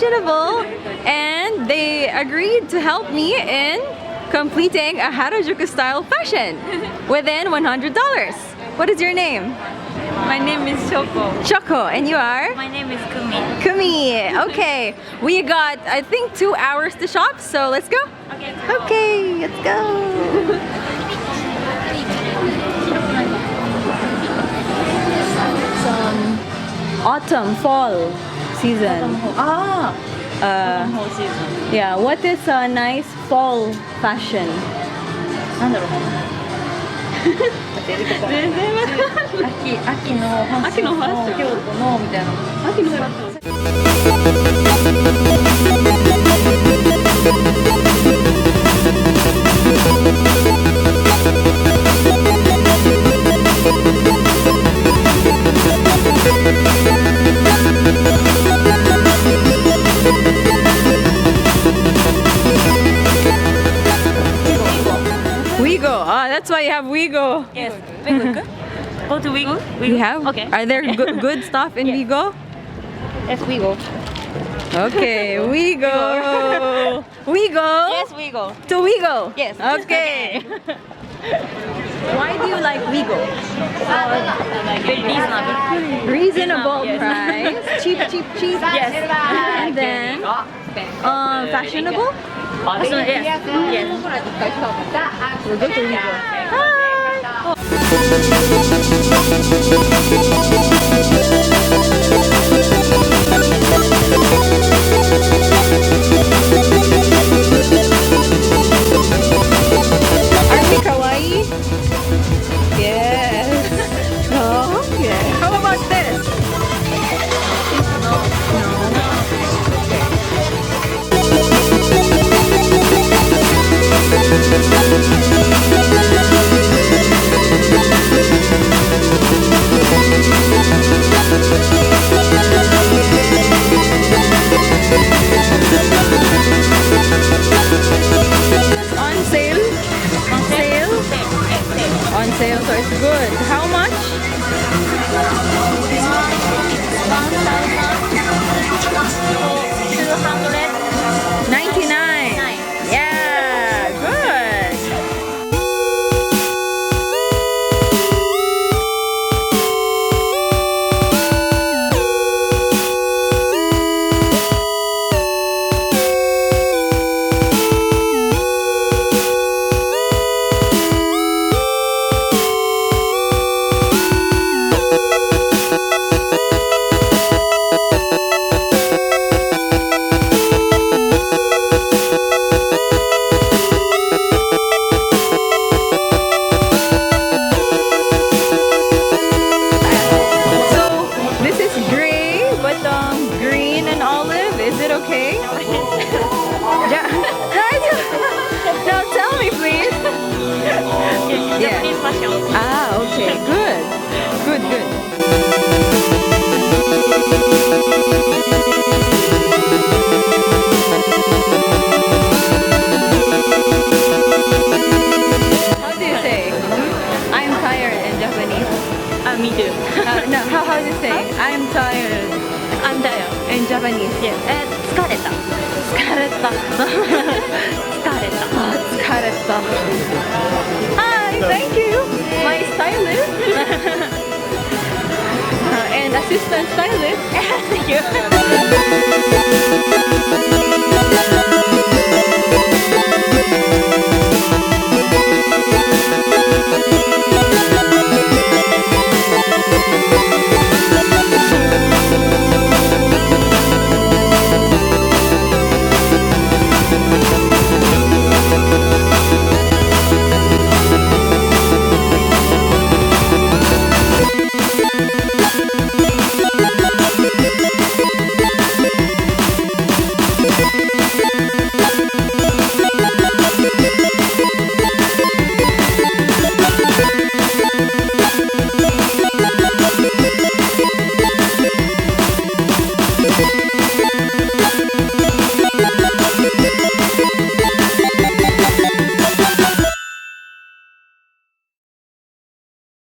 fashionable, and they agreed to help me in completing a Harajuku style fashion within $100. What is your name? My name is Shoko. Shoko, and you are? My name is Kumi. Kumi. Okay, we got I think 2 hours to shop, so let's go. Okay. Okay, let's go. Some autumn, fall season. Whole season. Yeah. What is a nice fall fashion? なんだろう。全然わかんない。秋のファッションの京都のみたいな。秋のファッション。Wigo. Ah, that's why you have Wigo. Yes. Wigo. Go to Wigo. You have? Okay. Are there good stuff in Wigo? Yes, Wigo. Okay, Wigo. Wigo. Yes, Wigo. To Wigo. Yes. Okay. Why do you like Wigo? Very reasonable. Reasonable Yes. price. Cheap. Yes. And then fashionable. Also, yes. Yes. We'll go to Wigo. Are we kawaii? Yes. Oh, yeah. How about this? On sale? On sale, so it's good. How much? 99. Yeah, good. Green and olive, is it okay? Yeah. Now tell me please. Yeah. Ah, okay, good. How do you say I'm tired in Japanese? Me too. No, how do you say I'm tired? I'm tired. In Japanese. Yes. 疲れた。Hi, thank you. My stylist. And assistant stylist. Thank you.